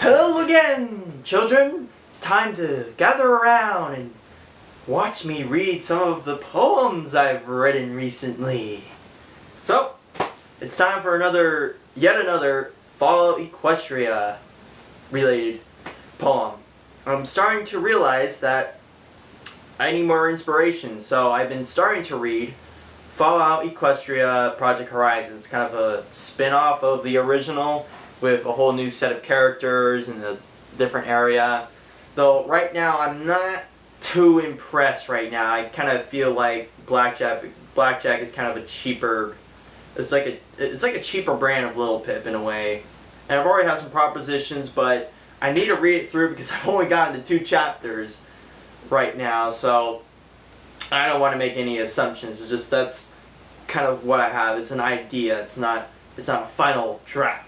Hello again, children! It's time to gather around and watch me read some of the poems I've written recently. So, it's time for yet another Fall Equestria related poem. I'm starting to realize that I need more inspiration, so I've been starting to read Fallout Equestria Project Horizons, kind of a spin-off of the original with a whole new set of characters in a different area. Though right now I'm not too impressed right now. I kind of feel like Blackjack is kind of a cheaper, it's like a cheaper brand of Little Pip in a way. And I've already had some propositions, but I need to read it through because I've only gotten to 2 chapters right now, so I don't want to make any assumptions. It's just that's kind of what I have. It's an idea. It's not a final draft.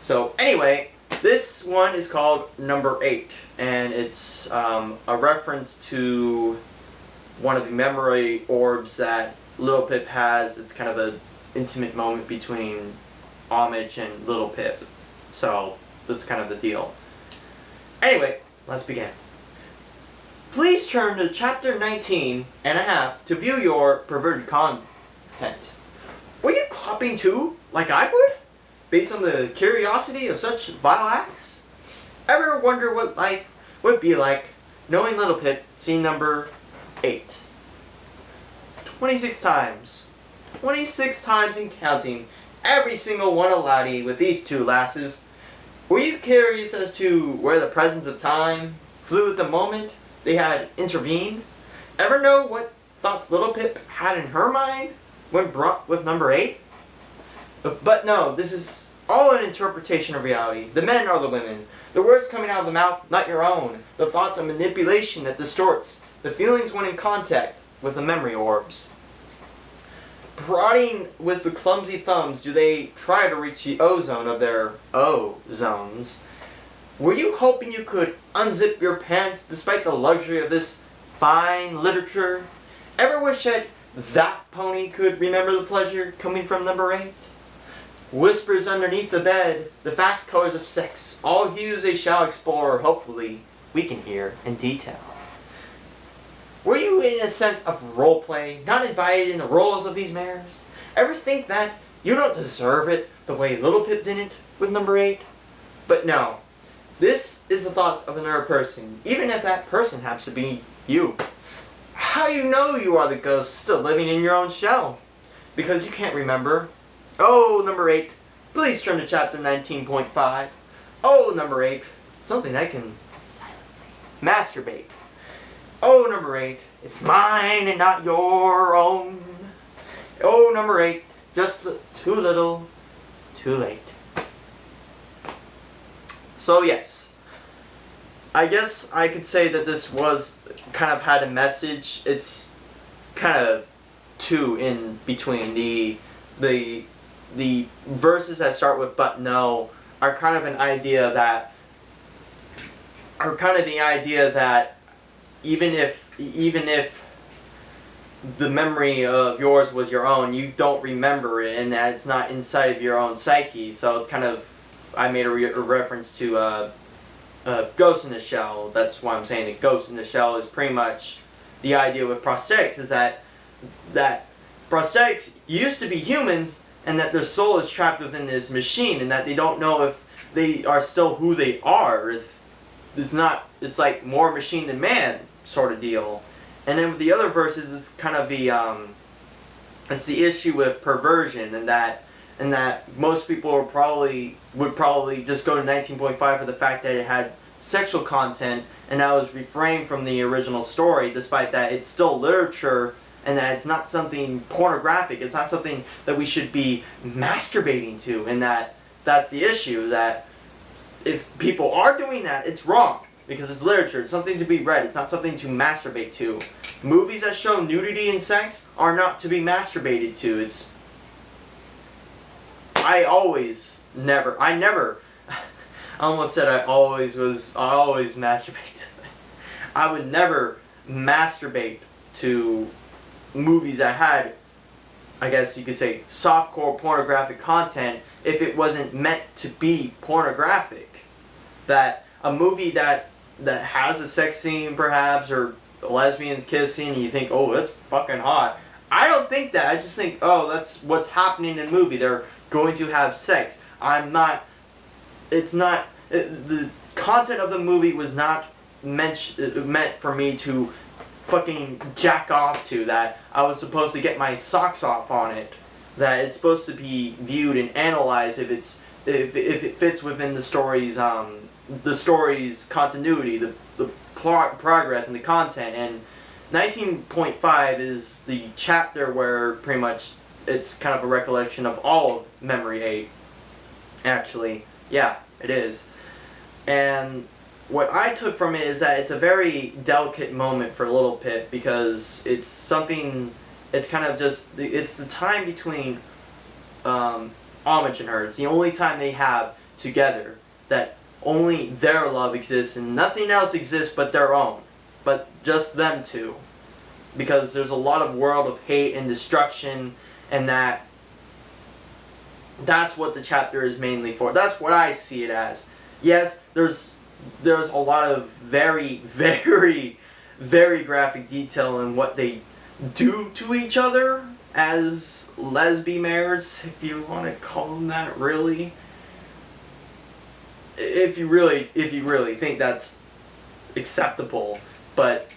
So anyway, this one is called Number 8, and it's a reference to one of the memory orbs that Little Pip has. It's kind of an intimate moment between Homage and Little Pip. So that's kind of the deal. Anyway, let's begin. Please turn to chapter 19 and a half to view your perverted content. Were you clapping too, like I would? Based on the curiosity of such vile acts? Ever wonder what life would be like knowing Little Pip, scene number 8? 26 times. 26 times and counting. Every single one a laddie with these 2 lasses. Were you curious as to where the presence of time flew at the moment they had intervened? Ever know what thoughts Little Pip had in her mind when brought with number 8? But no, this is all an interpretation of reality. The men are the women. The words coming out of the mouth, not your own. The thoughts of manipulation that distorts the feelings when in contact with the memory orbs. Prodding with the clumsy thumbs do they try to reach the ozone of their O-zones. Were you hoping you could unzip your pants despite the luxury of this fine literature? Ever wish that pony could remember the pleasure coming from number 8? Whispers underneath the bed, the fast colors of sex, all hues they shall explore, hopefully we can hear in detail. Were you in a sense of roleplay, not invited in the roles of these mares? Ever think that you don't deserve it the way Little Pip didn't with number 8? But no, this is the thoughts of another person, even if that person happens to be you. How you know you are the ghost still living in your own shell? Because you can't remember. Oh, number 8, please turn to chapter 19.5. Oh, number 8, something I can silently masturbate. Oh, number 8, it's mine and not your own. Oh, number 8, just too little, too late. So yes, I guess I could say that this was kind of had a message. It's kind of 2 in between. The verses that start with "but no" are kind of the idea that even if the memory of yours was your own, you don't remember it, and that it's not inside of your own psyche. So it's kind of, I made a reference to Ghost in the Shell. That's why I'm saying that Ghost in the Shell is pretty much the idea with prosthetics, is that prosthetics used to be humans, and that their soul is trapped within this machine, and that they don't know if they are still who they are. If it's like more machine than man sort of deal. And then with the other verses, it's kind of it's the issue with perversion, and that most people would probably just go to 19.5 for the fact that it had sexual content, and that was refrained from the original story, despite that it's still literature, and that it's not something pornographic. It's not something that we should be masturbating to, and that's the issue, that if people are doing that, it's wrong, because it's literature. It's something to be read. It's not something to masturbate to. Movies that show nudity and sex are not to be masturbated to. I always masturbate. I would never masturbate to movies that had, I guess you could say, softcore pornographic content if it wasn't meant to be pornographic. that a movie that has a sex scene perhaps, or lesbians kissing, and you think, oh, that's fucking hot. I don't think that. I just think, oh, that's what's happening in the movie. They're going to have sex. It's not, the content of the movie was not meant for me to fucking jack off to, that I was supposed to get my socks off on it, that it's supposed to be viewed and analyzed if it fits within the story's continuity, the progress and the content. And 19.5 is the chapter where pretty much it's kind of a recollection of all of Memory 8. Actually, yeah, it is. And what I took from it is that it's a very delicate moment for Little Pip, because it's something, it's kind of just, it's the time between Homage and her. It's the only time they have together, that only their love exists and nothing else exists but their own. But just them two. Because there's a lot of world of hate and destruction, and that's what the chapter is mainly for. That's what I see it as. Yes, there's a lot of very, very, very graphic detail in what they do to each other as lesbimares, if you want to call them that, really. If you really think that's acceptable. But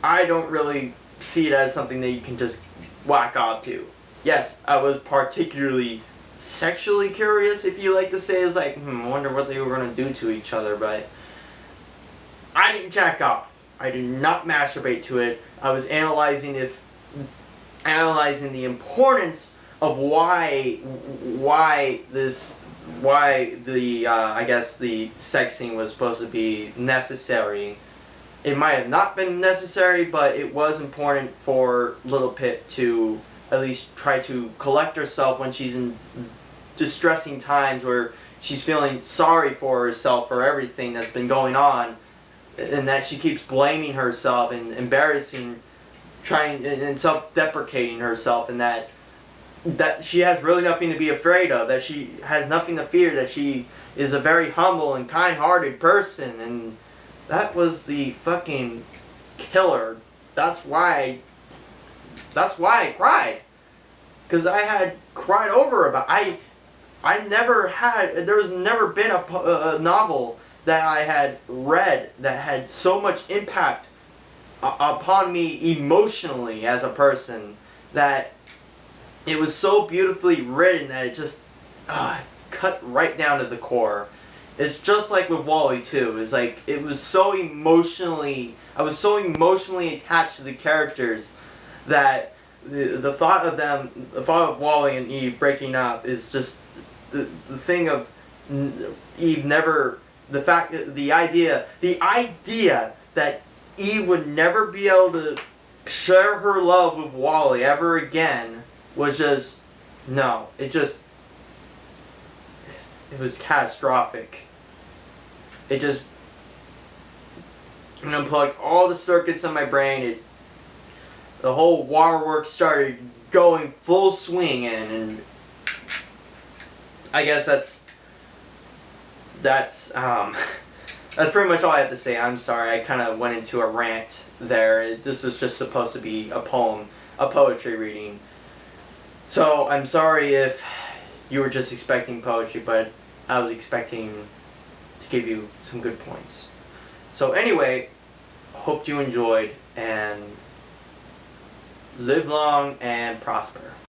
I don't really see it as something that you can just whack off to. Yes, I was particularly sexually curious, if you like to say, is like, I wonder what they were going to do to each other, but I didn't jack off. I did not masturbate to it. I was analyzing the importance of why I guess the sex scene was supposed to be necessary. It might have not been necessary, but it was important for Little Pip to at least try to collect herself when she's in distressing times where she's feeling sorry for herself for everything that's been going on, and that she keeps blaming herself and embarrassing, trying and self-deprecating herself, and that she has really nothing to be afraid of, that she has nothing to fear, that she is a very humble and kind-hearted person. And that was the fucking killer. That's why I cried. Because I had cried over about... There's never been a novel that I had read that had so much impact upon me emotionally as a person, that it was so beautifully written that it just cut right down to the core. It's just like with Wall-E too. It's like, I was so emotionally attached to the characters that the thought of Wall-E and Eve breaking up is just the thing of Eve never, the idea that Eve would never be able to share her love with Wall-E ever again was just, no, it was catastrophic. It just unplugged all the circuits in my brain. The whole waterworks started going full swing, and I guess that's pretty much all I have to say. I'm sorry, I kind of went into a rant there. This was just supposed to be a poetry reading. So I'm sorry if you were just expecting poetry, but I was expecting to give you some good points. So anyway, hope you enjoyed, and live long and prosper.